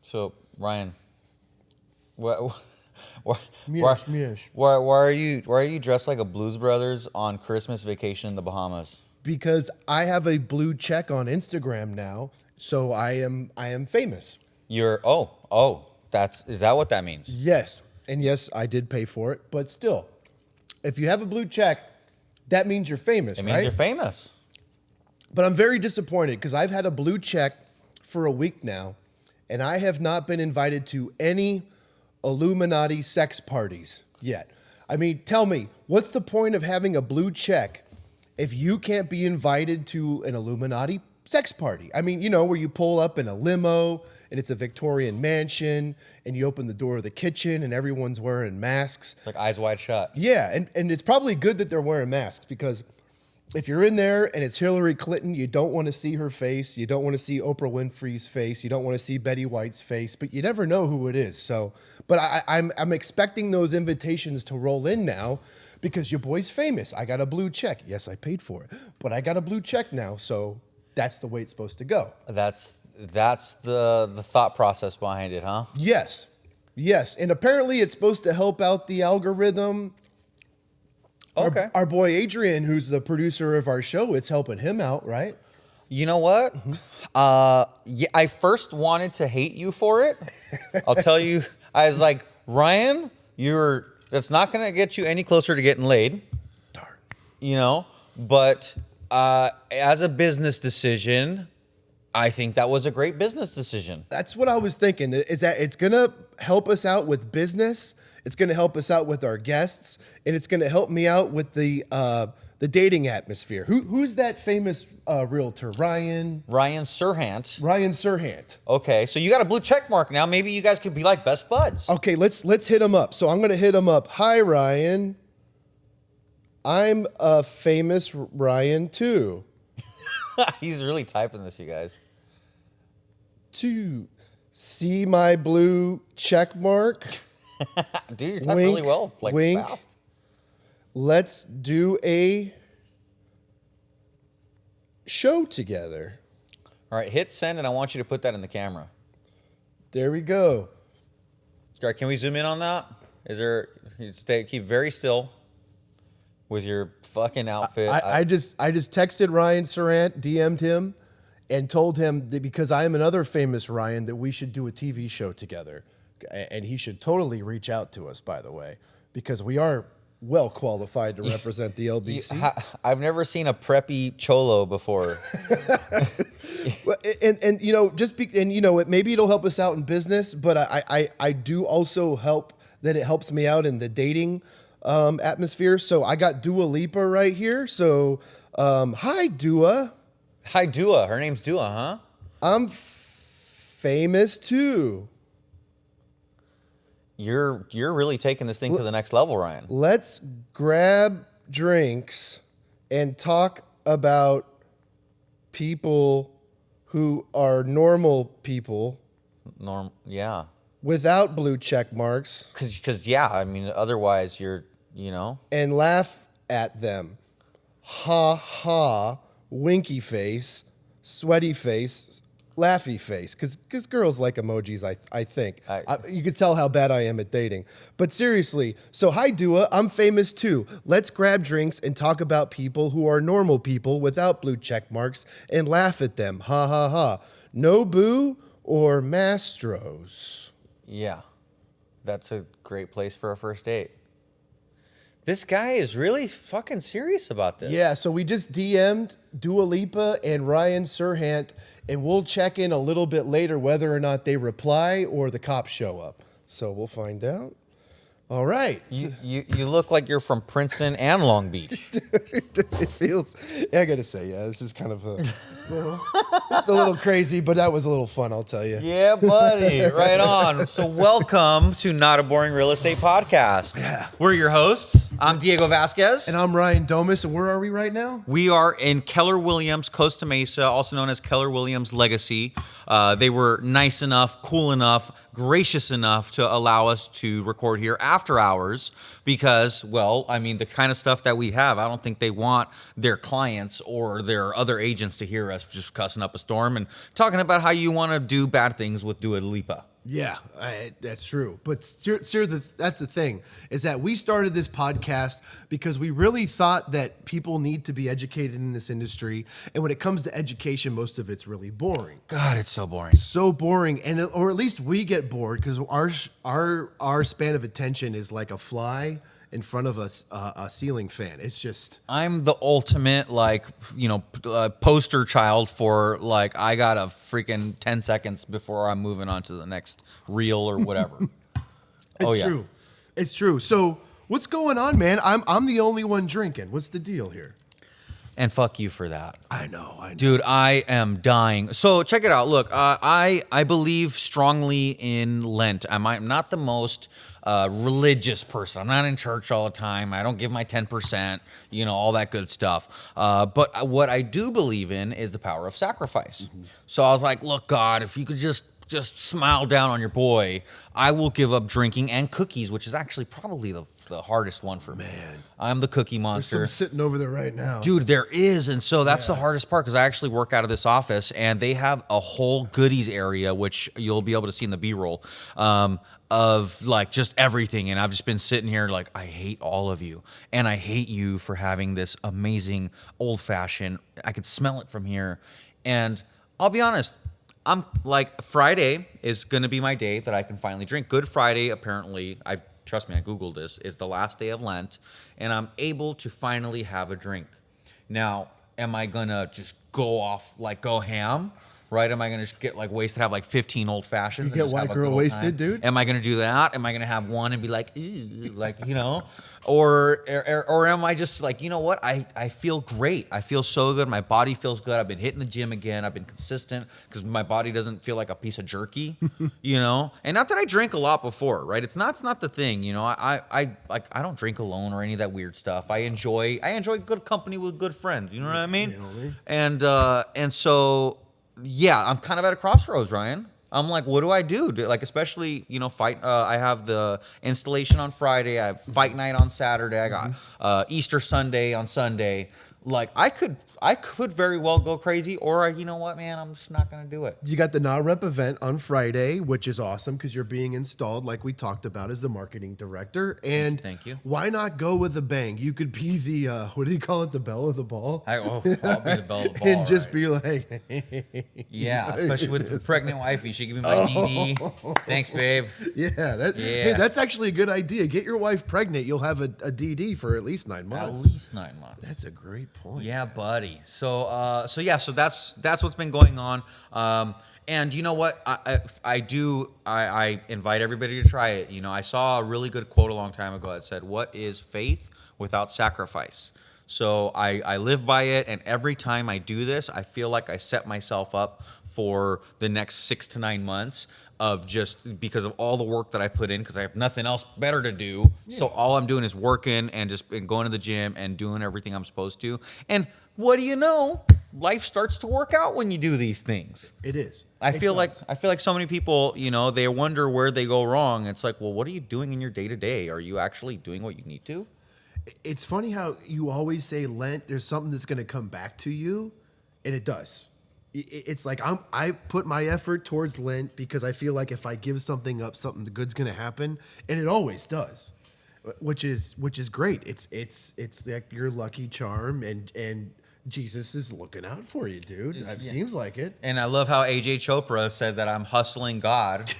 So Ryan, what, why, Mish. why are you dressed like a Blues Brothers on Christmas vacation in the Bahamas? Because I have a blue check on Instagram now, so I am famous. Is that what that means? Yes, and yes, I did pay for it, but still, if you have a blue check, that means you're famous, It means right? you're famous. But I'm very disappointed because I've had a blue check for a week now, and I have not been invited to any Illuminati sex parties yet. I mean, tell me, what's the point of having a blue check if you can't be invited to an Illuminati sex party? I mean, where you pull up in a limo and it's a Victorian mansion and you open the door of the kitchen and everyone's wearing masks. It's like Eyes Wide Shut. Yeah, and it's probably good that they're wearing masks because if you're in there and it's Hillary Clinton, you don't want to see her face. You don't want to see Oprah Winfrey's face. You don't want to see Betty White's face, but you never know who it is. So, but I'm expecting those invitations to roll in now because your boy's famous. I got a blue check. Yes, I paid for it, but I got a blue check now. So that's the way it's supposed to go. That's the thought process behind it, huh? Yes. And apparently it's supposed to help out the algorithm. Okay. Our boy Adrian, who's the producer of our show, it's helping him out, right? You know what? Yeah, I first wanted to hate you for it. I'll tell you. I was like, Ryan, that's not going to get you any closer to getting laid. Darn. But as a business decision, I think that was a great business decision. That's what I was thinking, is that it's going to help us out with business. It's going to help us out with our guests, and it's going to help me out with the dating atmosphere. Who's that famous realtor? Ryan Serhant. Ryan Serhant. Okay, so you got a blue check mark now. Maybe you guys could be like best buds. Okay, let's hit him up. So I'm going to hit him up. Hi, Ryan. I'm a famous Ryan too. He's really typing this, you guys. To see my blue check mark. Dude, you're typing really well. Wink. Fast. Let's do a show together. All right, hit send, and I want you to put that in the camera. There we go. All right, can we zoom in on that? Keep very still with your fucking outfit. I just texted Ryan Serhant, DM'd him, and told him that because I am another famous Ryan, that we should do a TV show together. And he should totally reach out to us, by the way, because we are well qualified to represent the LBC. I've never seen a preppy cholo before. Maybe it'll help us out in business, but I do also hope that it helps me out in the dating atmosphere. So I got Dua Lipa right here. So hi, Dua. Hi, Dua. Her name's Dua, huh? I'm famous too. You're really taking this thing to the next level, Ryan. Let's grab drinks and talk about people who are normal people. Yeah. Without blue check marks. Because I mean, otherwise you're, And laugh at them. Ha ha, winky face, sweaty face, laughy face, because girls like emojis, I think. You can tell how bad I am at dating. But seriously, so hi, Dua, I'm famous too. Let's grab drinks and talk about people who are normal people without blue check marks and laugh at them. Ha ha ha. Nobu or Mastros? Yeah, that's a great place for a first date. This guy is really fucking serious about this. Yeah, so we just DM'd Dua Lipa and Ryan Serhant, and we'll check in a little bit later whether or not they reply or the cops show up. So we'll find out. All right. You look like you're from Princeton and Long Beach. It feels, I gotta say, this is kind of it's a little crazy, but that was a little fun, I'll tell you. Yeah, buddy. Right on. So welcome to Not a Boring Real Estate Podcast. Yeah. We're your hosts. I'm Diego Vasquez. And I'm Ryan Domus, and where are we right now? We are in Keller Williams, Costa Mesa, also known as Keller Williams Legacy. They were nice enough, cool enough, gracious enough to allow us to record here after hours because, well, I mean, the kind of stuff that we have, I don't think they want their clients or their other agents to hear us just cussing up a storm and talking about how you want to do bad things with Dua Lipa. Yeah, that's true. But that's the thing, is that we started this podcast because we really thought that people need to be educated in this industry. And when it comes to education, most of it's really boring. God, it's so boring. So boring. Or at least we get bored because our span of attention is like a fly in front of a ceiling fan. It's just... I'm the ultimate, like, poster child for, like, I got a freaking 10 seconds before I'm moving on to the next reel or whatever. It's true. It's true. So what's going on, man? I'm the only one drinking. What's the deal here? And fuck you for that. I know. Dude, I am dying. So check it out. Look, I believe strongly in Lent. I'm not the most religious person. I'm not in church all the time. I don't give my 10%, all that good stuff. But what I do believe in is the power of sacrifice. Mm-hmm. So I was like, look, God, if you could just smile down on your boy, I will give up drinking and cookies, which is actually probably the hardest one for me. Man. I'm the cookie monster. There's some sitting over there right now. Dude, there is. And so that's the hardest part because I actually work out of this office and they have a whole goodies area, which you'll be able to see in the B-roll, of like just everything. And I've just been sitting here like, I hate all of you. And I hate you for having this amazing old fashioned. I could smell it from here. And I'll be honest, I'm like, Friday is going to be my day that I can finally drink. Good Friday, apparently, trust me, I Googled this, is the last day of Lent, and I'm able to finally have a drink. Now, am I going to just go ham? Right? Am I going to just get like wasted, have like 15 old fashions? You get white girl wasted, dude? Am I going to do that? Am I going to have one and be like, ew, like, Or am I just like, you know what? I feel great. I feel so good. My body feels good. I've been hitting the gym again. I've been consistent because my body doesn't feel like a piece of jerky, And not that I drank a lot before, right? It's not the thing, I don't drink alone or any of that weird stuff. I enjoy good company with good friends. You know what I mean? And so, yeah, I'm kind of at a crossroads, Ryan. I'm like, what do I do? Like, especially, fight. I have the installation on Friday. I have fight night on Saturday. I got Easter Sunday on Sunday. Like, I could very well go crazy, or you know what, man, I'm just not gonna do it. You got the NAREP event on Friday, which is awesome because you're being installed, like we talked about, as the marketing director. And thank you. Why not go with a bang? You could be the what do you call it? The belle of the ball. I'll be the belle of the ball, and just be like, yeah, especially with the pregnant wifey, she give me my DD. Thanks, babe. Yeah, hey, that's actually a good idea. Get your wife pregnant, you'll have a DD for at least 9 months. At least 9 months. That's a great point. Yeah, buddy. So that's what's been going on. And you know what? I invite everybody to try it. I saw a really good quote a long time ago that said, "What is faith without sacrifice?" So I live by it, and every time I do this, I feel like I set myself up for the next 6 to 9 months of just because of all the work that I put in, because I have nothing else better to do. Yeah. So all I'm doing is working and just going to the gym and doing everything I'm supposed to. And what do you know? Life starts to work out when you do these things. It is. I feel like so many people, they wonder where they go wrong. It's like, well, what are you doing in your day to day? Are you actually doing what you need to? It's funny how you always say Lent, there's something that's going to come back to you, and it does. It's like I put my effort towards Lent because I feel like if I give something up, something good's going to happen, and it always does, which is great. It's like your lucky charm, and Jesus is looking out for you, dude. It seems like it. And I love how AJ Chopra said that I'm hustling God.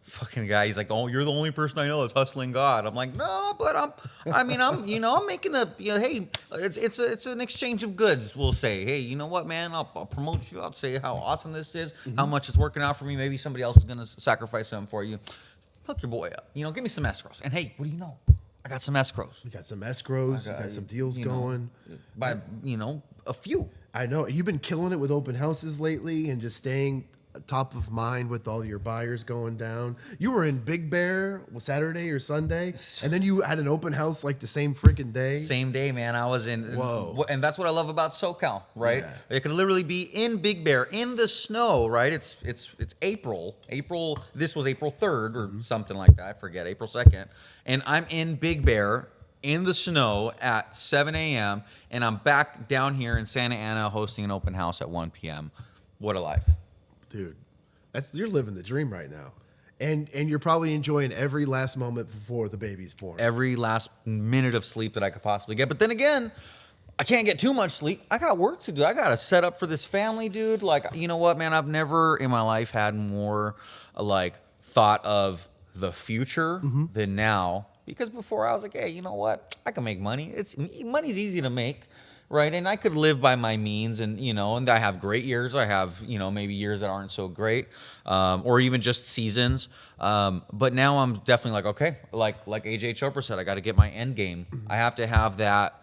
Fucking guy, he's like, oh, you're the only person I know that's hustling God. I'm like, no, but I'm making hey, it's an exchange of goods. We'll say, hey, you know what, man, I'll promote you. I'll say how awesome this is, how much it's working out for me. Maybe somebody else is gonna sacrifice something for you. Hook your boy up. Give me some escrows. And hey, what do you know? I got some escrows. We got some escrows. You got some deals going. By a few. I know you've been killing it with open houses lately, and just staying top of mind with all your buyers going down. You were in Big Bear Saturday or Sunday, and then you had an open house like the same freaking day. Same day, man. I was in. Whoa. And that's what I love about SoCal, right? Yeah. It could literally be in Big Bear in the snow, right? It's April. This was April 3rd or something like that. I forget. April 2nd, and I'm in Big Bear in the snow at 7 a.m. and I'm back down here in Santa Ana hosting an open house at 1 p.m. What a life. Dude, You're living the dream right now. And you're probably enjoying every last moment before the baby's born. Every last minute of sleep that I could possibly get. But then again, I can't get too much sleep. I got work to do. I got to set up for this family, dude. Like, you know what, man? I've never in my life had more like thought of the future than now. Because before I was like, hey, you know what? I can make money. Money's easy to make, right? And I could live by my means, and and I have great years. I have maybe years that aren't so great, or even just seasons. But now I'm definitely like, okay, like AJ Chopra said, I got to get my end game. I have to have that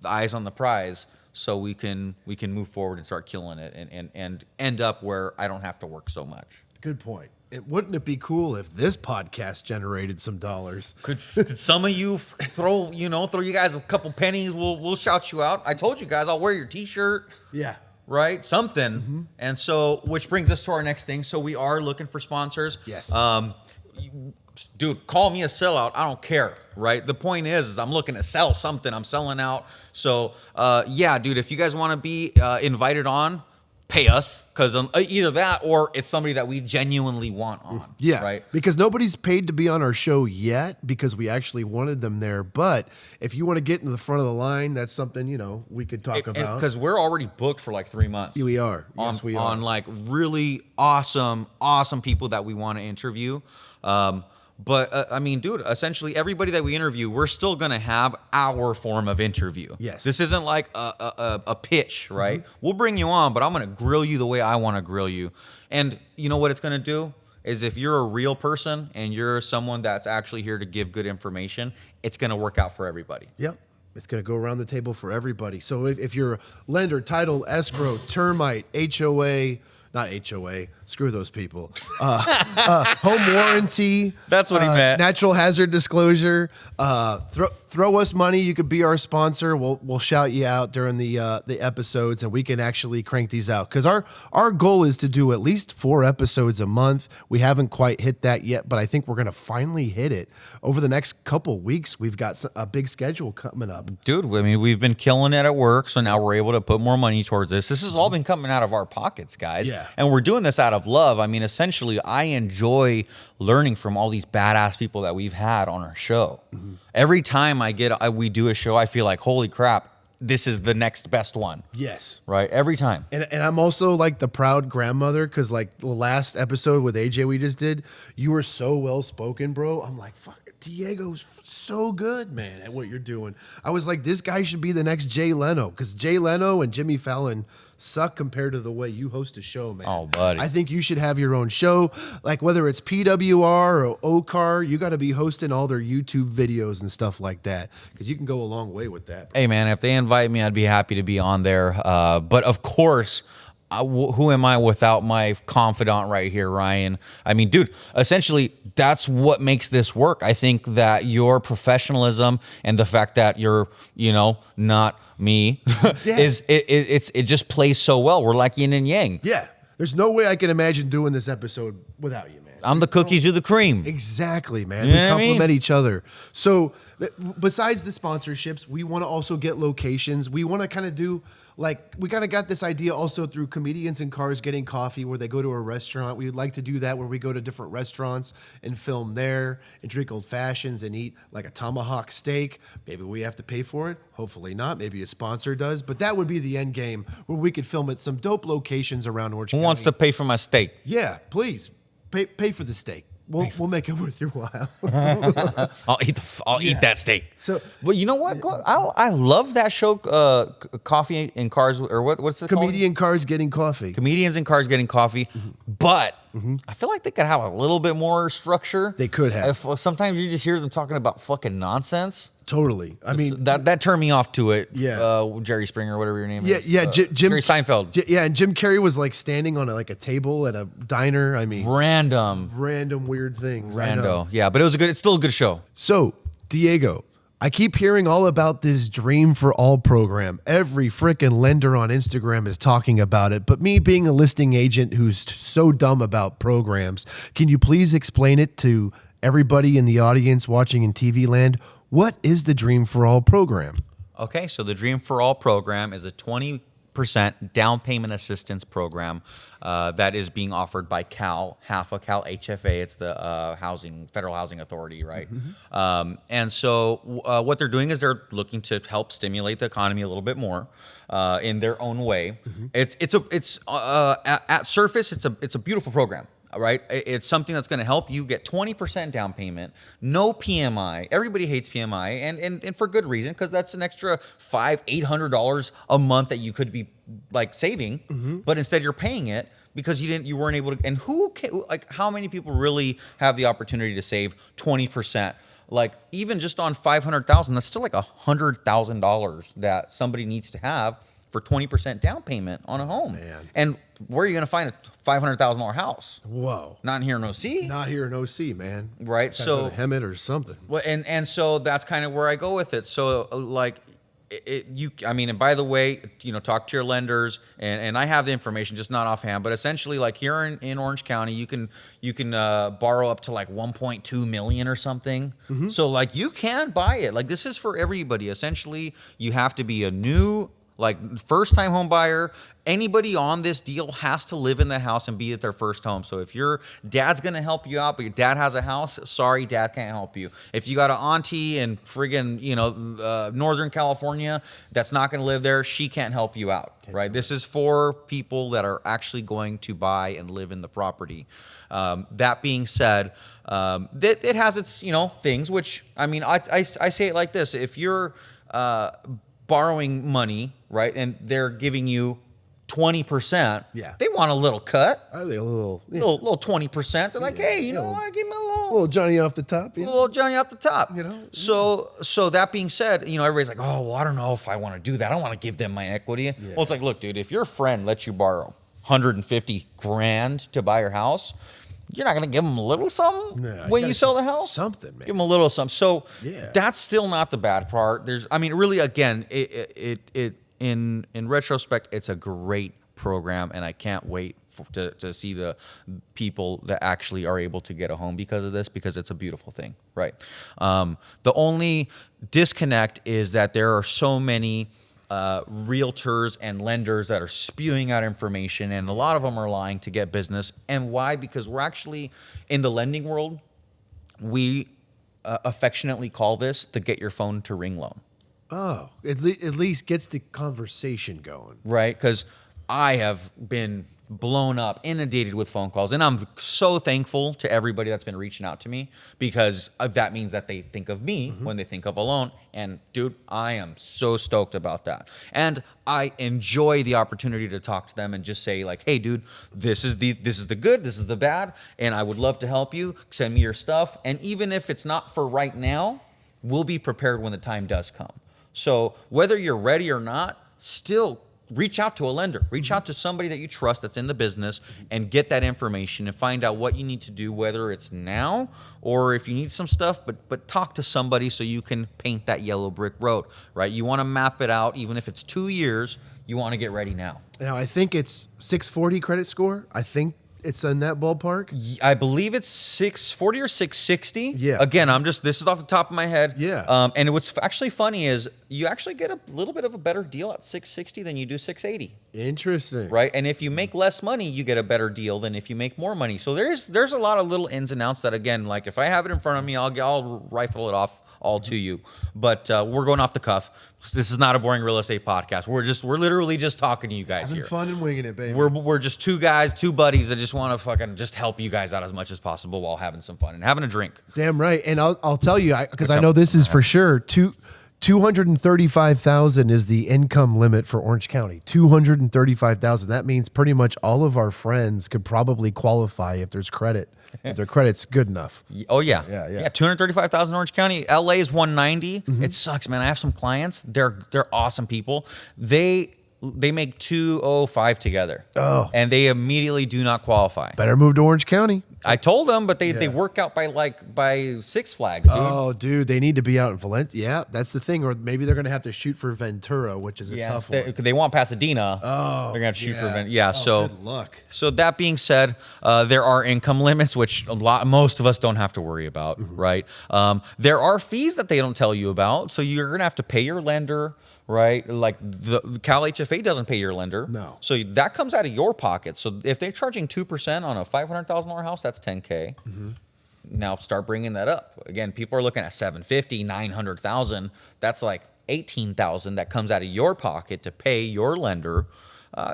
eyes on the prize, so we can move forward and start killing it, and end up where I don't have to work so much. Good point. Wouldn't it be cool if this podcast generated some dollars? Could some of you throw you guys a couple pennies? We'll shout you out. I told you guys I'll wear your T-shirt. Yeah. Right? Something. And so, which brings us to our next thing. So we are looking for sponsors. Yes. Dude, call me a sellout. I don't care, right? The point is I'm looking to sell something. I'm selling out. So, yeah, dude, if you guys want to be invited on, pay us, because either that or it's somebody that we genuinely want on. Yeah, right. Because nobody's paid to be on our show yet because we actually wanted them there. But if you want to get into the front of the line, that's something we could talk about. Because we're already booked for like 3 months. We are. Yes, we are. On like really awesome people that we want to interview. But I mean, dude, essentially everybody that we interview, we're still going to have our form of interview. Yes. This isn't like a pitch, right? We'll bring you on, but I'm going to grill you the way I want to grill you. And you know what it's going to do? Is if you're a real person and you're someone that's actually here to give good information, it's going to work out for everybody. Yep. It's going to go around the table for everybody. So if you're a lender, title, escrow, termite, HOA, not HOA, screw those people. Home warranty. That's what he meant. Natural hazard disclosure. Throw us money. You could be our sponsor. We'll shout you out during the episodes, and we can actually crank these out. Because our goal is to do at least 4 episodes a month. We haven't quite hit that yet, but I think we're going to finally hit it. Over the next couple weeks, we've got a big schedule coming up. Dude, I mean, we've been killing it at work, so now we're able to put more money towards this. This has all been coming out of our pockets, guys. Yeah. And we're doing this out of love. I mean, essentially, I enjoy learning from all these badass people that we've had on our show. Every time we do a show, I feel like, holy crap, this is the next best one. Yes. Right? Every time. And I'm also like the proud grandmother, because like the last episode with AJ we just did, you were so well spoken, bro. I'm like, fuck, Diego's so good, man, at what you're doing. I was like, this guy should be the next Jay Leno, because Jay Leno and Jimmy Fallon suck compared to the way you host a show, man. Oh, buddy. I think you should have your own show, like whether it's PWR or OCAR, you got to be hosting all their YouTube videos and stuff like that, because you can go a long way with that, bro. Hey, man, if they invite me, I'd be happy to be on there. But of course, who am I without my confidant right here, Ryan? I mean, dude, essentially, that's what makes this work. I think that your professionalism and the fact that you're, not me, it just plays so well. We're like yin and yang. Yeah. There's no way I can imagine doing this episode without you, man. I'm the cookies, you're the cream. Exactly, man. You We know what I complement mean? each other. So besides the sponsorships, we want to also get locations. We want to kind of do, like, we kind of got this idea also through Comedians in Cars Getting Coffee, where they go to a restaurant. We would like to do that, where we go to different restaurants and film there and drink old fashions and eat like a tomahawk steak. Maybe we have to pay for it. Hopefully not. Maybe a sponsor does. But that would be the end game, where we could film at some dope locations around Orange Who County. wants to pay for my steak? Yeah, please. Pay for the steak. We'll make it worth your while. I'll eat that steak. So- but you know what? I love that show, Coffee and Cars, or what's it called? Comedian Cars Getting Coffee. Comedians in Cars Getting Coffee. But I feel like they could have a little bit more structure. They could have. Sometimes you just hear them talking about fucking nonsense. Totally. I mean, That turned me off to it. Yeah. Jerry Springer, whatever your name yeah, is. yeah. Jim Jerry Seinfeld. Yeah, and Jim Carrey was like standing on a table at a diner. I mean, Random. weird things. I know. Rando. Yeah, but it's still a good show. So, Diego, I keep hearing all about this Dream for All program. Every frickin' lender on Instagram is talking about it. But me being a listing agent who's so dumb about programs, can you please explain it to everybody in the audience watching in TV land? What is the Dream for All program? Okay, so the Dream for All program is a 20 20% down payment assistance program that is being offered by Cal, half of Cal HFA. It's the Federal Housing Authority, right? And so what they're doing is they're looking to help stimulate the economy a little bit more in their own way. It's at surface, it's a beautiful program. Right, it's something that's going to help you get 20% down payment, no PMI. Everybody hates PMI, and for good reason, because that's an extra $500-800 a month that you could be like saving, but instead you're paying it because you weren't able to. And how many people really have the opportunity to save 20%? Like even just on $500,000, that's still like $100,000 that somebody needs to have for 20% down payment on a home. Man. And where are you going to find a $500,000 house? Whoa. Not in here in OC. Not here in OC, man. Right. Gotta go So, to Hemet or something. well, and so that's kind of where I go with it. So like, and by the way, talk to your lenders, and I have the information, just not offhand, but essentially like here in Orange County, you can borrow up to like 1.2 million or something. So like you can buy it. Like this is for everybody. Essentially, you have to be a new first-time home buyer. Anybody on this deal has to live in the house and be at their first home. So if your dad's going to help you out, but your dad has a house, sorry, dad can't help you. If you got an auntie in friggin', Northern California that's not going to live there, she can't help you out, right? This is for people that are actually going to buy and live in the property. That being said, it has its, things, which, I say it like this. If you're borrowing money, right, and they're giving you 20%, they want a little cut. I think a little 20%. They're like, hey, what, give me a little Johnny off the top. little Johnny off the top. So that being said, everybody's like, oh, well, I don't know if I want to do that. I don't want to give them my equity. Well, it's like, look, dude, if your friend lets you borrow $150,000 to buy your house, you're not going to give them a little something when you sell the house? Something, man. Give them a little something. So Yeah. that's still not the bad part. Really, again, in retrospect, it's a great program, and I can't wait to see the people that actually are able to get a home because of this, because it's a beautiful thing, right? The only disconnect is that there are so many realtors and lenders that are spewing out information, and a lot of them are lying to get business. And why? Because we're actually in the lending world, we affectionately call this the get your phone to ring loan. Oh, at least gets the conversation going. Right? Because I have been blown up, inundated with phone calls, and I'm so thankful to everybody that's been reaching out to me, because that means that they think of me when they think of a loan. And dude, I am so stoked about that, and I enjoy the opportunity to talk to them and just say like, hey dude, this is the good, this is the bad, and I would love to help you. Send me your stuff, and even if it's not for right now, we'll be prepared when the time does come. So whether you're ready or not, still reach out to a lender, reach out to somebody that you trust that's in the business, and get that information and find out what you need to do, whether it's now or if you need some stuff, but talk to somebody so you can paint that yellow brick road, right? You want to map it out, even if it's 2 years, you want to get ready now. Now, I think it's 640 credit score. I think it's in that ballpark. I believe it's 640 or 660. Yeah. Again, this is off the top of my head. Yeah. And what's actually funny is you actually get a little bit of a better deal at 660 than you do 680. Interesting. Right. And if you make less money, you get a better deal than if you make more money. So there's a lot of little ins and outs that, again, like if I have it in front of me, I'll rifle it off all to you. But we're going off the cuff. This is not a boring real estate podcast. We're literally just talking to you guys Having here. fun and winging it, baby. We're just two guys, two buddies that just want to fucking just help you guys out as much as possible while having some fun and having a drink. Damn right. And I'll tell you, because I know this is for sure. 235,000 is the income limit for Orange County. 235,000. That means pretty much all of our friends could probably qualify if there's credit. If their credit's good enough. Oh yeah, Yeah. 235,000 Orange County. LA is 190. It sucks, man. I have some clients. They're awesome people. They make 205 together. Oh. And they immediately do not qualify. Better move to Orange County. I told them, but they work out by Six Flags, dude. Oh, dude, they need to be out in Valencia. Yeah, that's the thing. Or maybe they're going to have to shoot for Ventura, which is a tough one. They want Pasadena. Oh, they're gonna have to shoot for Ventura. Yeah, so good luck. So that being said, there are income limits, which most of us don't have to worry about, right? There are fees that they don't tell you about, so you're gonna have to pay your lender, right? Like the Cal HFA doesn't pay your lender. No. So that comes out of your pocket. So if they're charging 2% on a $500,000 house, that's $10K. Now start bringing that up. Again, people are looking at 750, 900,000. That's like 18,000 that comes out of your pocket to pay your lender.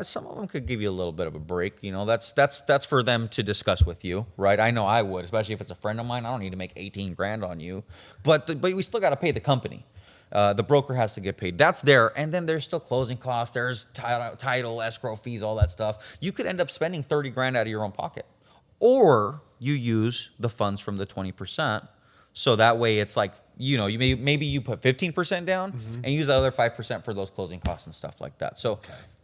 Some of them could give you a little bit of a break. You know, that's for them to discuss with you, right? I know I would, especially if it's a friend of mine. I don't need to make 18 grand on you, but we still got to pay the company. The broker has to get paid. That's there, and then there's still closing costs. There's title, escrow fees, all that stuff. You could end up spending 30 grand out of your own pocket, or you use the funds from the 20%. So that way it's like, you know, maybe you put 15% down and use the other 5% for those closing costs and stuff like that. So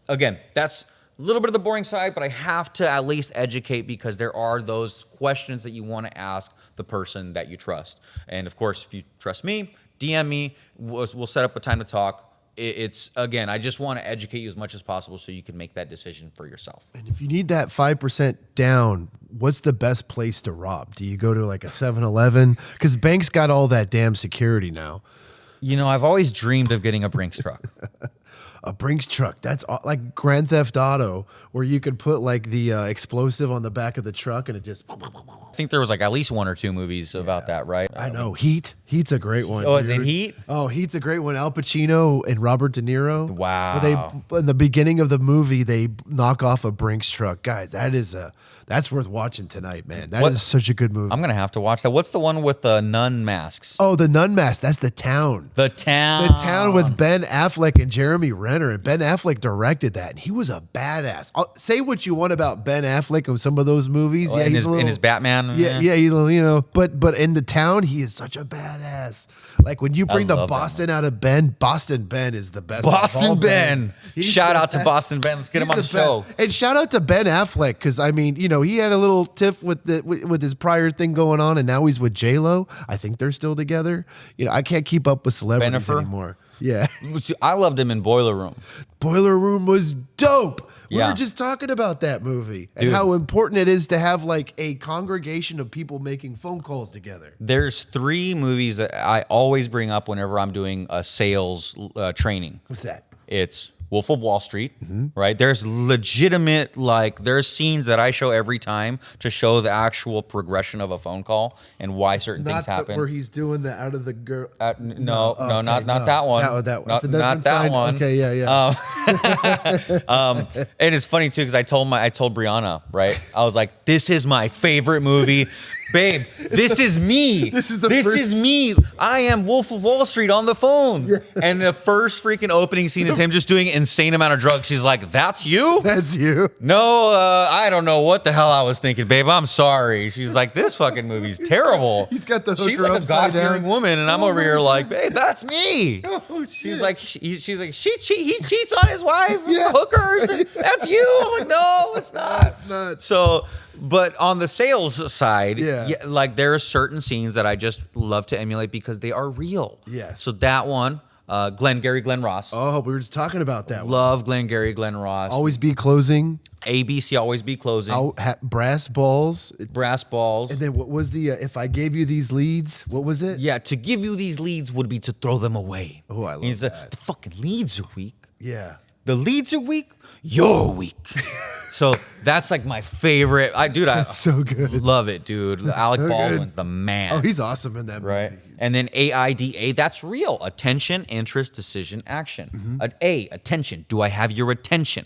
again, that's a little bit of the boring side, but I have to at least educate because there are those questions that you want to ask the person that you trust. And of course, if you trust me, DM me, we'll set up a time to talk. It's, again, I just want to educate you as much as possible so you can make that decision for yourself. And if you need that 5% down, what's the best place to rob? Do you go to like a 7-Eleven? Because banks got all that damn security now. You know, I've always dreamed of getting a Brinks truck. A Brinks truck. That's like Grand Theft Auto, where you could put like the explosive on the back of the truck and it just. I think there was like at least 1 or 2 movies about that, right? I know. Heat. Heat's a great one. Oh, is dude. it Heat? Oh, Heat's a great one. Al Pacino and Robert De Niro. Wow. Where in the beginning of the movie, they knock off a Brinks truck. Guys, that's worth watching tonight, man. That is such a good movie. I'm going to have to watch that. What's the one with the nun masks? Oh, The Nun Mask. That's The Town. The Town. The Town with Ben Affleck and Jeremy Renner. And Ben Affleck directed that. And he was a badass. Say what you want about Ben Affleck of some of those movies. Oh, Yeah, in his Batman. Yeah, he's a little, you know, but in The Town, he is such a badass. Like when you bring the love that Boston out of Ben, Boston Ben is the best. of all Boston Ben. He's Shout the out to best. Boston Ben. Let's get him on the He's show. best. And shout out to Ben Affleck because I mean, you know, he had a little tiff with his prior thing going on, and now he's with J-Lo. I think they're still together. You know, I can't keep up with celebrities Bennifer? anymore. Yeah, I loved him in Boiler Room. Boiler Room was dope. We Yeah. were just talking about that movie and Dude. how important it is to have like a congregation of people making phone calls together. There's 3 movies that I always bring up whenever I'm doing a sales training. What's that? It's Wolf of Wall Street, right? There's legitimate, like, there's scenes that I show every time to show the actual progression of a phone call and why certain things happen. Where he's doing the out of the girl. No, okay, not that one. That one. Not, It's a not different that side. one. Okay, yeah. And it's funny too because I told Brianna, right? I was like, "This is my favorite movie." Babe, this is me. This is me. I am Wolf of Wall Street on the phone. Yeah. And the first freaking opening scene is him just doing an insane amount of drugs. She's like, "That's you?" That's you. No, I don't know what the hell I was thinking, babe. I'm sorry. She's like, "This fucking movie's terrible." He's got the hooker She's like a upside God-fearing down. woman, and I'm over here like, "Babe, that's me." Oh, shit. She's like, he cheats on his wife, Yeah. hookers. That's you. I'm like, no, it's not. It's not. So, but on the sales side, Yeah. like there are certain scenes that I just love to emulate because they are real. Yes. So that one, Glenn Ross. Oh, we were just talking about that one. Love Glenn Ross. Always be closing. ABC always be closing. Brass balls. Brass balls. And then what was the if I gave you these leads? What was it? Yeah, to give you these leads would be to throw them away. Oh, I love He's that. The fucking leads are weak. Yeah. The leads are weak. You're weak. So that's like my favorite. I so good. love it, dude. Alec so Baldwin's good. the man. Oh, he's awesome in that movie. right. And then AIDA, that's real. Attention, interest, decision, action. Attention. Do I have your attention?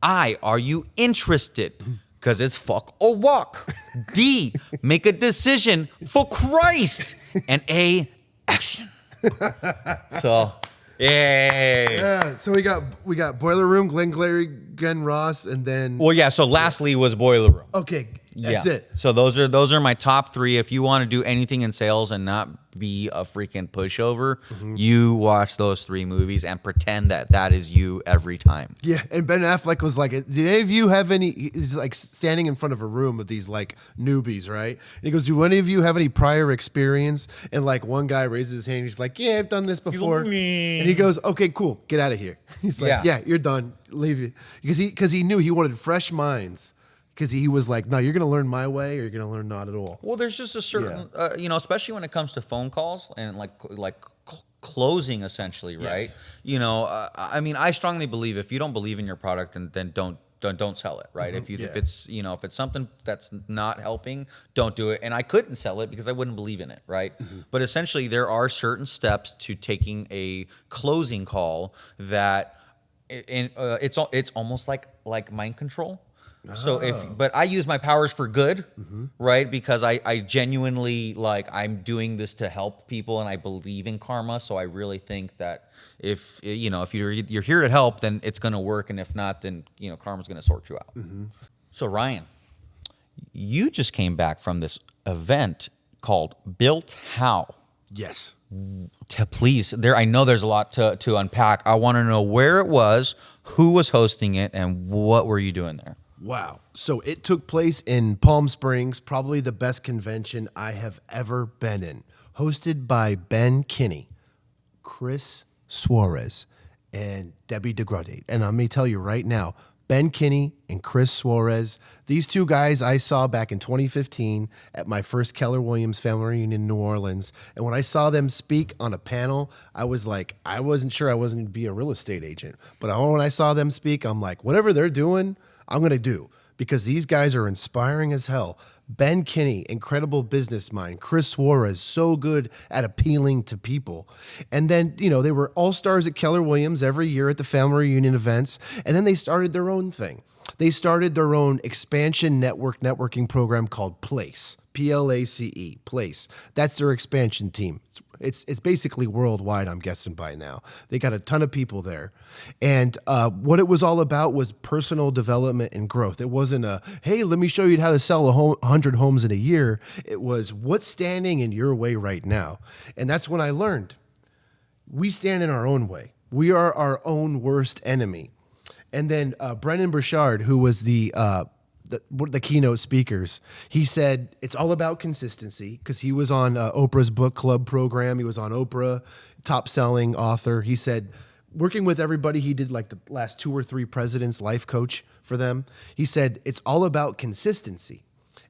I, are you interested? Because it's fuck or walk. D, make a decision for Christ. And A, action. So, yay. Yeah. So we got Boiler Room, Glenn Ross, and then Well, yeah. So lastly was Boiler Room. okay, that's Yeah. it. So those are my top 3. If you want to do anything in sales and not be a freaking pushover, you watch those 3 movies and pretend that is you every time. Yeah, and Ben Affleck was like, "Did any of you have any?" He's like standing in front of a room with these like newbies, right? And he goes, "Do any of you have any prior experience?" And like one guy raises his hand. He's like, "Yeah, I've done this before." "Me." And he goes, "Okay, cool, get out of here." He's like, Yeah. "Yeah, you're done. Leave you," because he knew he wanted fresh minds. Because he was like, "No, you're gonna learn my way, or you're gonna learn not at all." Well, there's just a certain, especially when it comes to phone calls and like closing essentially, right? Yes. You know, I mean, I strongly believe if you don't believe in your product, then don't sell it, right? If Yeah. it's if it's something that's not helping, don't do it. And I couldn't sell it because I wouldn't believe in it, right? But essentially, there are certain steps to taking a closing call that, it's almost like mind control. So but I use my powers for good, right? Because I genuinely I'm doing this to help people, and I believe in karma. So I really think that if you're here to help, then it's going to work, and if not, then karma's going to sort you out. So Ryan, you just came back from this event called Built How. Yes. Please, I know there's a lot to unpack. I want to know where it was, who was hosting it, and what were you doing there? Wow. So it took place in Palm Springs, probably the best convention I have ever been in. Hosted by Ben Kinney, Chris Suarez, and Debbie DeGrade. And let me tell you right now, Ben Kinney and Chris Suarez, these two guys I saw back in 2015 at my first Keller Williams family reunion in New Orleans. And when I saw them speak on a panel, I was like, I wasn't sure I wasn't going to be a real estate agent. But when I saw them speak, I'm like, whatever they're doing, I'm going to do, because these guys are inspiring as hell. Ben Kinney, incredible business mind. Chris Suarez, so good at appealing to people. And then, they were all-stars at Keller Williams every year at the family reunion events. And then they started their own thing. They started their own expansion networking program called Place, Place, Place. That's their expansion team. It's basically worldwide, I'm guessing by now. They got a ton of people there. And what it was all about was personal development and growth. It wasn't hey, let me show you how to sell 100 homes in a year. It was, what's standing in your way right now? And that's when I learned we stand in our own way. We are our own worst enemy. And then Brennan Burchard, who was the keynote speakers, he said it's all about consistency, because he was on Oprah's book club program. He was on Oprah, top selling author. He said, working with everybody, he did like the last 2 or 3 presidents, life coach for them. He said it's all about consistency.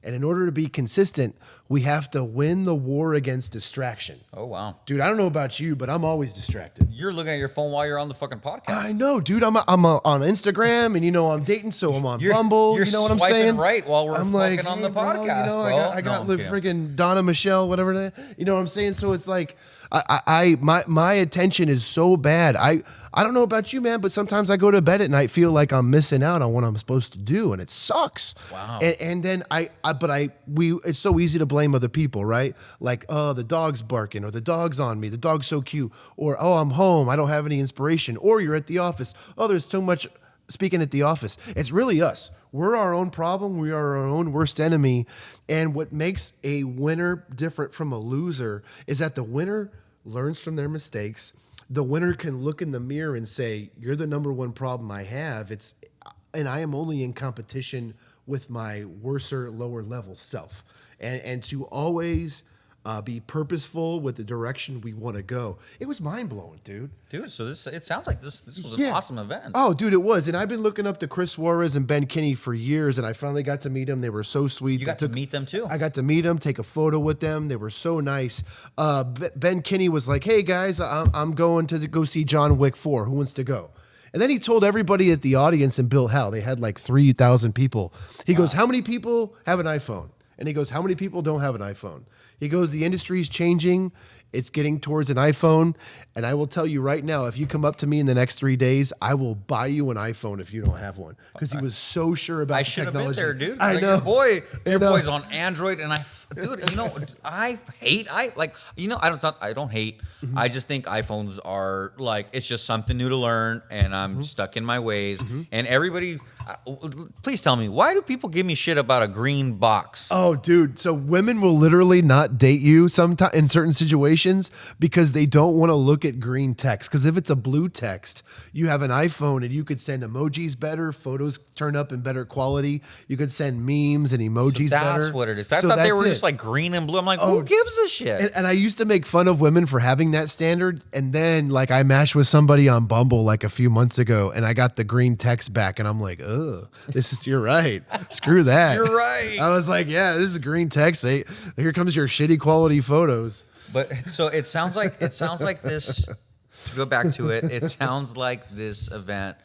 And in order to be consistent, we have to win the war against distraction. Oh, wow. Dude, I don't know about you, but I'm always distracted. You're looking at your phone while you're on the fucking podcast. I know, dude. I'm on Instagram, and I'm dating, so I'm on Bumble. You're you know what I'm swiping saying? right while we're I'm fucking like, on hey, the bro, podcast, bro. I got No, the I'm freaking Donna Michelle, whatever. You know what I'm saying? So it's like, my attention is so bad. I don't know about you, man, but sometimes I go to bed at night, feel like I'm missing out on what I'm supposed to do, and it sucks. Wow. And then it's so easy to blame other people, right? Like, oh, the dog's barking, or the dog's on me, the dog's so cute, or oh, I'm home, I don't have any inspiration, or you're at the office, oh, there's too much speaking at the office. It's really us. We're our own problem. We are our own worst enemy. And what makes a winner different from a loser is that the winner learns from their mistakes. The winner can look in the mirror and say, you're the number one problem I have. And I am only in competition with my worser, lower level self. And to always be purposeful with the direction we want to go. It was mind blowing, dude. Dude, so it sounds like this was an awesome event. Oh, dude, it was. And I've been looking up to Chris Suarez and Ben Kinney for years, and I finally got to meet them. They were so sweet. You got to meet them too. I got to meet them, take a photo with them. They were so nice. Ben Kinney was like, hey, guys, I'm going to go see John Wick 4. Who wants to go? And then he told everybody at the audience in Built How, they had like 3,000 people. He goes, how many people have an iPhone? And he goes, how many people don't have an iPhone? He goes, the industry is changing. It's getting towards an iPhone. And I will tell you right now, if you come up to me in the next 3 days, I will buy you an iPhone if you don't have one. Because he was so sure about I the should have technology. been there, dude. I Like, know. Your know. boy's on Android, and dude, I don't hate. Mm-hmm. I just think iPhones are like, it's just something new to learn, and I'm Mm-hmm. stuck in my ways. And everybody, please tell me, why do people give me shit about a green box? Oh, dude. So women will literally not date you sometimes in certain situations because they don't want to look at green text. Because if it's a blue text, you have an iPhone and you could send emojis better, photos turn up in better quality. You could send memes and emojis better. That's what it is. I So thought they that's were it. just like green and blue. I'm like, Oh, who gives a shit? And I used to make fun of women for having that standard. And then, like, I matched with somebody on Bumble like a few months ago, and I got the green text back, and I'm like, ugh, you're right. Screw that. You're right. I was like, yeah, this is green text. Here comes your shitty quality photos. But so it sounds like this. To go back to it, it sounds like this event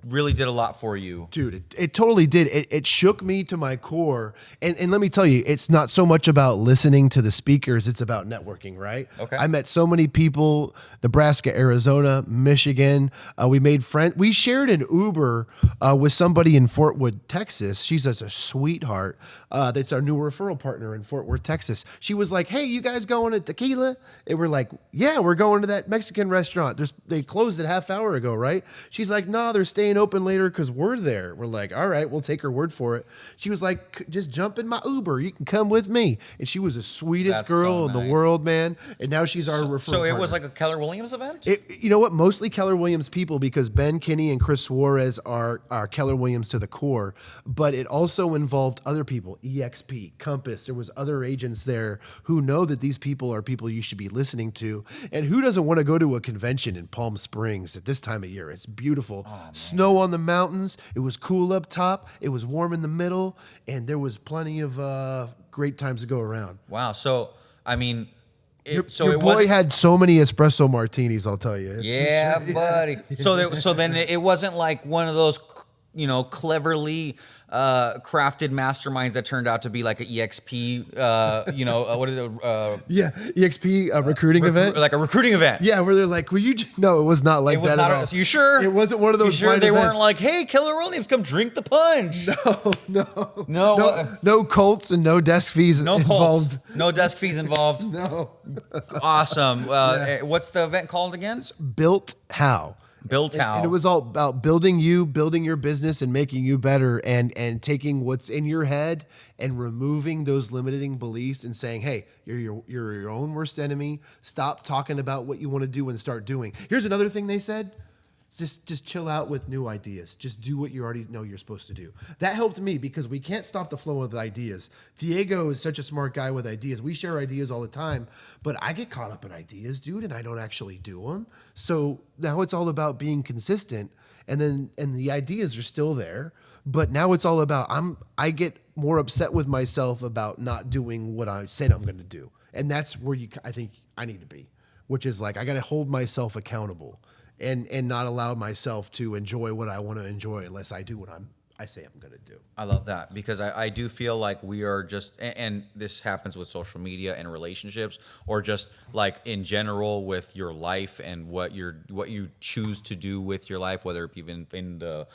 really did a lot for you. Dude, it totally did. It shook me to my core. And let me tell you, it's not so much about listening to the speakers, it's about networking, right? Okay. I met so many people, Nebraska, Arizona, Michigan. We made friends. We shared an Uber with somebody in Fort Worth, Texas. She's such a sweetheart. That's our new referral partner in Fort Worth, Texas. She was like, hey, you guys going to Tequila? And we're like, yeah, we're going to that Mexican restaurant. They closed it half hour ago, right? She's like, no, they're staying open later because we're there. We're like, all right, we'll take her word for it. She was like, just jump in my Uber. You can come with me. And she was the sweetest That's girl so in the nice. world, man. And now she's our referral So it was partner. like a Keller Williams event? You know what? Mostly Keller Williams people because Ben Kinney and Chris Suarez are Keller Williams to the core. But it also involved other people, EXP, Compass. There was other agents there who know that these people are people you should be listening to. And who doesn't want to go to a convention in Palm Springs at this time of year? It's beautiful. Snow on the mountains. It was cool up top. It was warm in the middle. And there was plenty of great times to go around. Wow. So, I mean, Your it boy wasn't- had so many espresso martinis, I'll tell you. Yeah, buddy. So then it wasn't like one of those, cleverly crafted masterminds that turned out to be like an EXP, what is it? Yeah, EXP recruiting event. Like a recruiting event. Yeah, where they're like, "Were you?" No, it was not like It was that not. at all. You sure? It wasn't one of those. You sure blind they events. weren't like, "Hey, Keller Williams, come drink the punch." No Colts and no desk fees No involved. calls, no desk fees involved. No. Awesome. What's the event called again? Built how? Built how. And it was all about building your business and making you better and taking what's in your head and removing those limiting beliefs and saying, hey, you're your own worst enemy. Stop talking about what you want to do and start doing. Here's another thing they said. Just chill out with new ideas. Just do what you already know you're supposed to do. That helped me because we can't stop the flow of ideas. Diego is such a smart guy with ideas. We share ideas all the time, but I get caught up in ideas, dude, and I don't actually do them. So now it's all about being consistent, and the ideas are still there, but now it's all about I get more upset with myself about not doing what I said I'm going to do, and that's where I think I need to be, which is like I got to hold myself accountable. And not allow myself to enjoy what I want to enjoy unless I do what I say I'm going to do. I love that because I do feel like we are just, and this happens with social media and relationships, or just like in general with your life and what you choose to do with your life, whether it be in the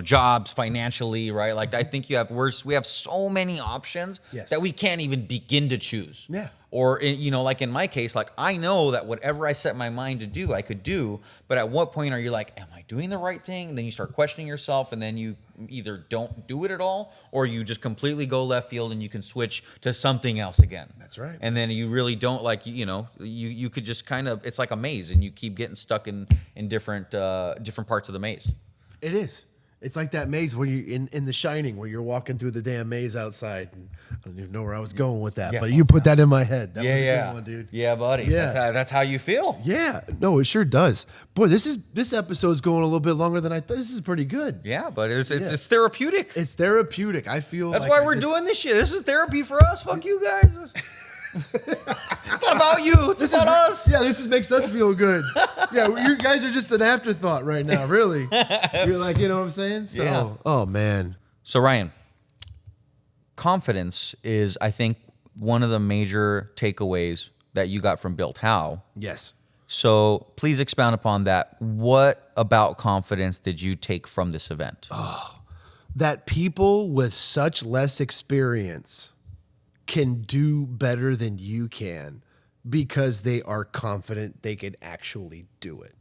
jobs, financially, right? Like I think we have so many options Yes. that we can't even begin to choose. Yeah. Or, like in my case, like I know that whatever I set my mind to do, I could do. But at what point are you like, am I doing the right thing? And then you start questioning yourself, and then you either don't do it at all, or you just completely go left field and you can switch to something else again. That's right. And then you really don't you could just kind of, it's like a maze, and you keep getting stuck in different parts of the maze. It is. It's like that maze where you in The Shining, where you're walking through the damn maze outside. And I don't even know where I was going with that, Yeah, but you put that in my head. That was a yeah. good one, dude. Yeah, buddy. Yeah. That's how you feel. Yeah. No, it sure does. Boy, this episode's going a little bit longer than I thought. This is pretty good. Yeah, but it's therapeutic. It's therapeutic. I feel That's like why I we're just- doing this shit. This is therapy for us. Fuck you guys. It's not about you. It's about us. Yeah, makes us feel good. Yeah, you guys are just an afterthought right now, really. You're like, you know what I'm saying? So, Yeah. Oh, man. So Ryan, confidence is, I think, one of the major takeaways that you got from Built How. Yes. So please expound upon that. What about confidence did you take from this event? That people with such less experience can do better than you can because they are confident they can actually do it.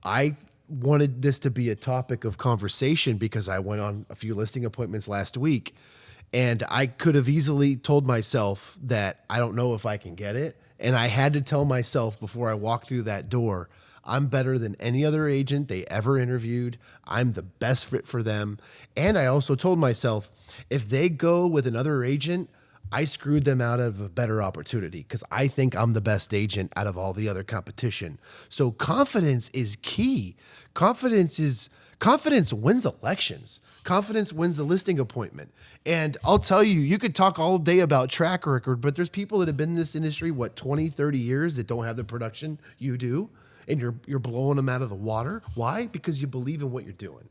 I wanted this to be a topic of conversation because I went on a few listing appointments last week, and I could have easily told myself that I don't know if I can get it. And I had to tell myself before I walked through that door, I'm better than any other agent they ever interviewed. I'm the best fit for them. And I also told myself, if they go with another agent, I screwed them out of a better opportunity because I think I'm the best agent out of all the other competition. So confidence is key. Confidence Confidence wins elections. Confidence wins the listing appointment. And I'll tell you, you could talk all day about track record, but there's people that have been in this industry, 20, 30 years that don't have the production you do, and you're blowing them out of the water. Why? Because you believe in what you're doing.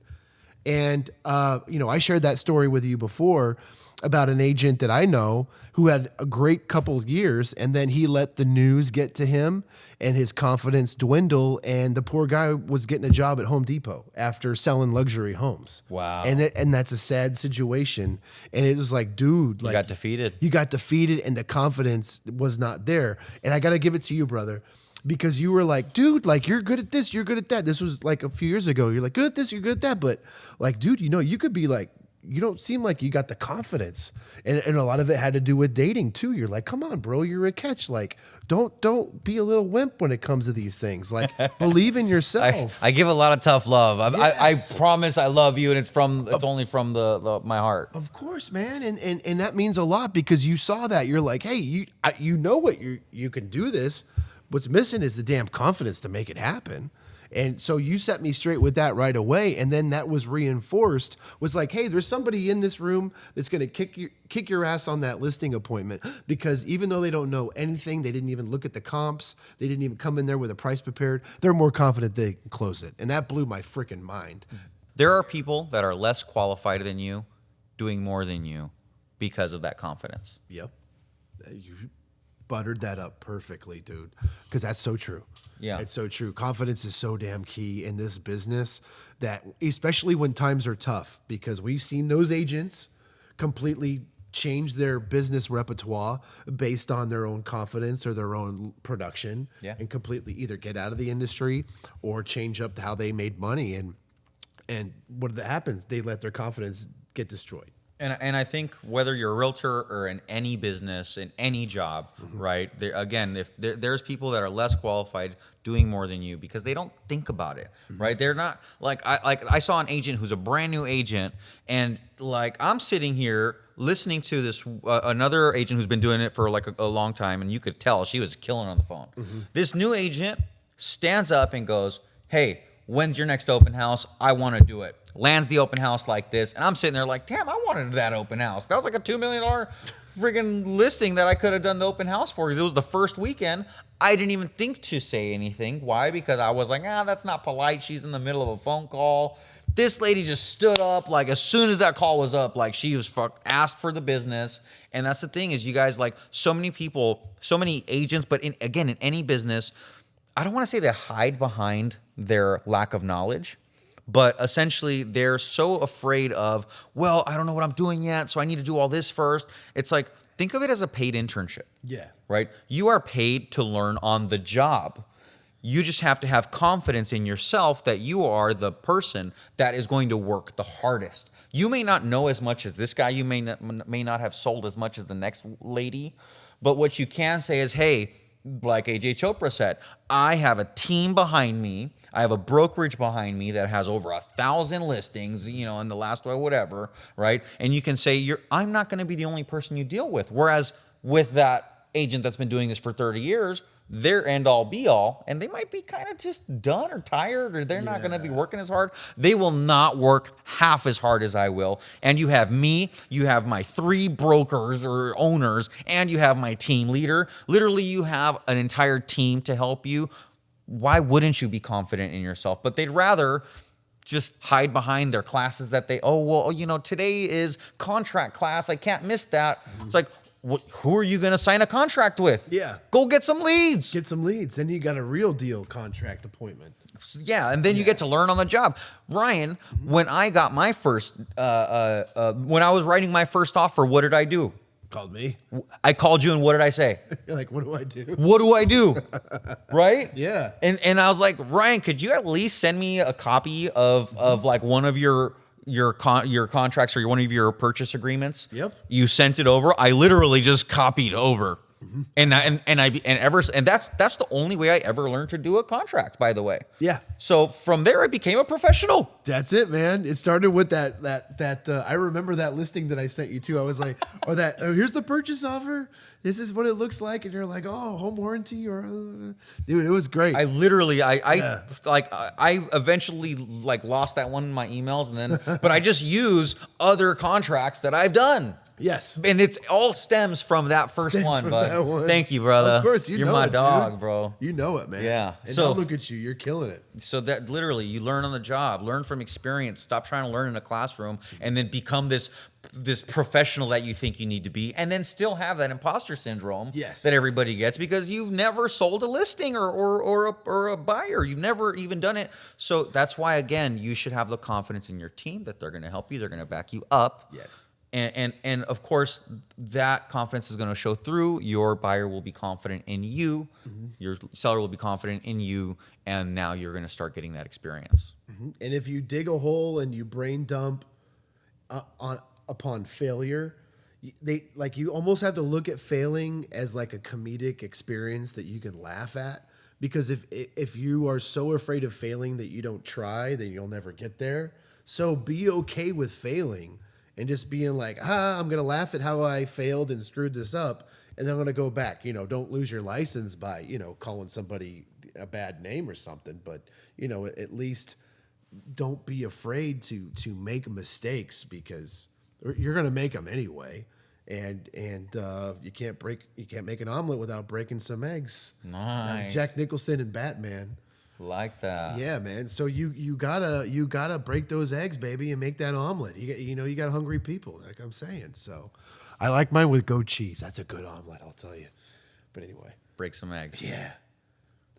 And, I shared that story with you before about an agent that I know who had a great couple of years, and then he let the news get to him and his confidence dwindle, and the poor guy was getting a job at Home Depot after selling luxury homes. Wow. And that's a sad situation. And it was like, dude, You got defeated. You got defeated, and the confidence was not there. And I got to give it to you, brother. Because you were like, dude, like, you're good at this, you're good at that. This was like a few years ago. You're like, good at this, you're good at that. But like, dude, you could be like, you don't seem like you got the confidence. And a lot of it had to do with dating too. You're like, come on, bro, you're a catch. Like, don't be a little wimp when it comes to these things. Like, believe in yourself. I give a lot of tough love. I Yes. promise I love you, and it's only from my heart. Of course, man, and that means a lot because you saw that. You're like, hey, you know what you can do this. What's missing is the damn confidence to make it happen. And so you set me straight with that right away, and then that was reinforced. Was like, hey, there's somebody in this room that's going to kick your ass on that listing appointment because even though they don't know anything, they didn't even look at the comps, they didn't even come in there with a price prepared. They're more confident they can close it, and that blew my freaking mind. There are people that are less qualified than you, doing more than you, because of that confidence. Yep, you buttered that up perfectly, dude, because that's so true. Yeah. It's so true. Confidence is so damn key in this business, that especially when times are tough, because we've seen those agents completely change their business repertoire based on their own confidence or their own production. Yeah. And completely either get out of the industry or change up how they made money. And what happens? They let their confidence get destroyed. And I think whether you're a realtor or in any business, in any job, right? There's people that are less qualified doing more than you because they don't think about it, right? They're not like I saw an agent who's a brand new agent, and like I'm sitting here listening to this another agent who's been doing it for like a long time, and you could tell she was killing on the phone. This new agent stands up and goes, "Hey, when's your next open house? I want to do it." Lands the open house like this. And I'm sitting there like, damn, I wanted that open house. That was like a $2 million friggin' listing that I could have done the open house for because it was the first weekend. I didn't even think to say anything. Why? Because I was like, that's not polite. She's in the middle of a phone call. This lady just stood up like as soon as that call was up, like she was asked for the business. And that's the thing is you guys, like so many people, so many agents, but in any business, I don't want to say they hide behind their lack of knowledge, but essentially they're so afraid of, well, I don't know what I'm doing yet, so I need to do all this first. It's like, think of it as a paid internship. Yeah. Right? You are paid to learn on the job. You just have to have confidence in yourself that you are the person that is going to work the hardest. You may not know as much as this guy. You may not have sold as much as the next lady. But what you can say is, hey, like AJ Chopra said, I have a team behind me. I have a brokerage behind me that has over 1,000 listings, in the last way, whatever, right? And you can say, I'm not going to be the only person you deal with. Whereas with that agent that's been doing this for 30 years, they're end all be all, and they might be kind of just done or tired, or they're not going to be working as hard. They will not work half as hard as I will. And you have me, you have my 3 brokers or owners, and you have my team leader. Literally, you have an entire team to help you. Why wouldn't you be confident in yourself? But they'd rather just hide behind their classes that today is contract class. I can't miss that. It's like, who are you going to sign a contract with? Yeah. Go get some leads. Get some leads. Then you got a real deal contract appointment. Yeah, and then you get to learn on the job. Ryan, when I got my first, when I was writing my first offer, what did I do? Called me. I called you, and what did I say? You're like, what do I do? What do I do? Right? Yeah. And I was like, Ryan, could you at least send me a copy of like one of your contracts or one of your purchase agreements? Yep. You sent it over. I literally just copied over And that's the only way I ever learned to do a contract, by the way. Yeah. So from there, I became a professional. That's it, man. It started with that. I remember that listing that I sent you to. I was like, here's the purchase offer. This is what it looks like, and you're like, oh, home warranty or, dude, it was great. I literally, I eventually like lost that one in my emails, and then, but I just use other contracts that I've done. Yes. And it's all stems from that first one, bud. Thank you, brother. Of course, you're know my it, dog, dude. bro. You know it, man. Yeah. And So- now look at you. You're killing it. So that literally, you learn on the job, learn from experience. Stop trying to learn in a classroom, and then become this professional that you think you need to be, and then still have that imposter syndrome Yes. that everybody gets because you've never sold a listing or a buyer. You've never even done it. So that's why, again, you should have the confidence in your team that they're going to help you. They're going to back you up. Yes. And of course, that confidence is going to show through. Your buyer will be confident in you. Your seller will be confident in you. And now you're going to start getting that experience. And if you dig a hole and you brain dump upon failure, you almost have to look at failing as like a comedic experience that you can laugh at. Because if you are so afraid of failing that you don't try, then you'll never get there. So be okay with failing. And just being like, I'm going to laugh at how I failed and screwed this up. And then I'm going to go back. Don't lose your license by, calling somebody a bad name or something. But, at least don't be afraid to make mistakes because you're going to make them anyway. And you can't make an omelet without breaking some eggs. Nice. Jack Nicholson and Batman. Like that. Yeah, man. So you gotta break those eggs, baby, and make that omelet. You got hungry people, like I'm saying. So I like mine with goat cheese. That's a good omelet, I'll tell you. But anyway, Break some eggs. yeah,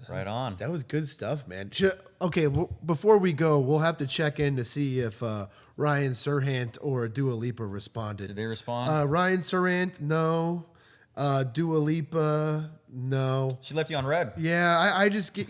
Right on. that was good stuff, man. Okay, before we go, we'll have to check in to see if Ryan Serhant or Dua Lipa responded. Did they respond? Ryan Serhant, no. Dua Lipa, no. She left you on red. Yeah, I just get,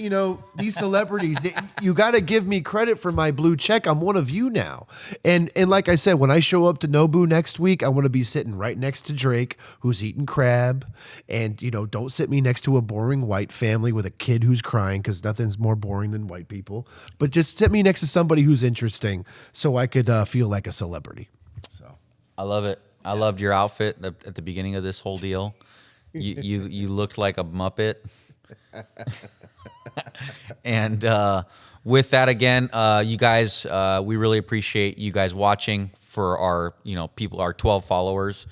these celebrities, you got to give me credit for my blue check. I'm one of you now. And like I said, when I show up to Nobu next week, I want to be sitting right next to Drake, who's eating crab. And, don't sit me next to a boring white family with a kid who's crying because nothing's more boring than white people. But just sit me next to somebody who's interesting so I could feel like a celebrity. So I love it. I loved your outfit at the beginning of this whole deal. You looked like a Muppet. And with that, again, you guys, we really appreciate you guys watching for our, our 12 followers.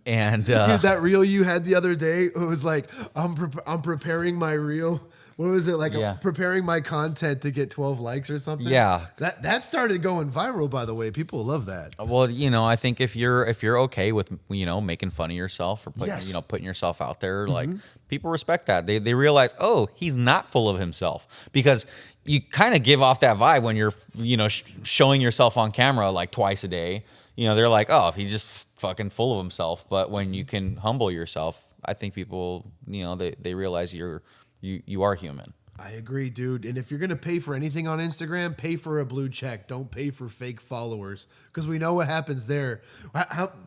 And dude, that reel you had the other day, it was like, I'm preparing my reel. What was it like? Yeah. Preparing my content to get 12 likes or something. Yeah. That started going viral, by the way. People love that. well, I think if you're okay with making fun of yourself or Yes. putting yourself out there, like people respect that. They realize, oh, he's not full of himself, because you kind of give off that vibe when you're showing yourself on camera like twice a day. They're like, oh, if he's just fucking full of himself. But when you can humble yourself, I think people they realize you are human. I agree, dude. And if you're going to pay for anything on Instagram, pay for a blue check. Don't pay for fake followers, because we know what happens there.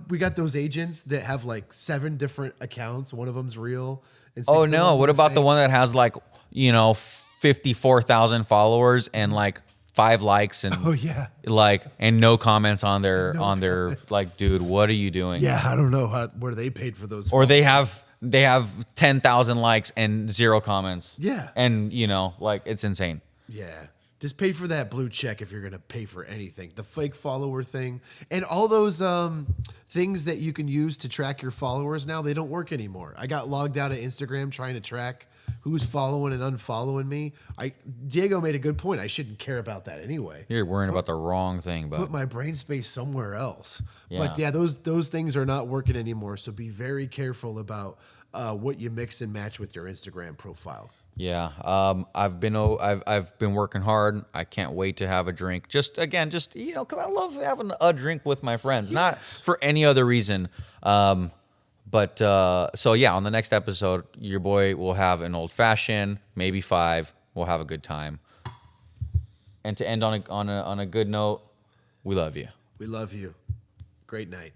We got those agents that have like 7 different accounts. One of them's real. And Oh 6 of no! them What are about the fake. one that has like 54,000 followers and like 5 likes and Oh, yeah. and no comments on their No comments. like, dude, what are you doing? Yeah, I don't know where they paid for those. Or they have 10,000 likes and 0 comments. Yeah. And it's insane. Yeah. Just pay for that blue check if you're going to pay for anything. The fake follower thing and all those things that you can use to track your followers now, they don't work anymore. I got logged out of Instagram trying to track who's following and unfollowing me. Diego made a good point. I shouldn't care about that anyway. You're worrying about the wrong thing, Put but my brain space somewhere else. Yeah. But yeah, those things are not working anymore. So be very careful about what you mix and match with your Instagram profile. yeah. I've been working hard. I can't wait to have a drink. Just because I love having a drink with my friends, not for any other reason. But so yeah, on the next episode, your boy will have an old fashioned, maybe 5. We'll have a good time. And to end on a good note, we love you. We love you. Great night.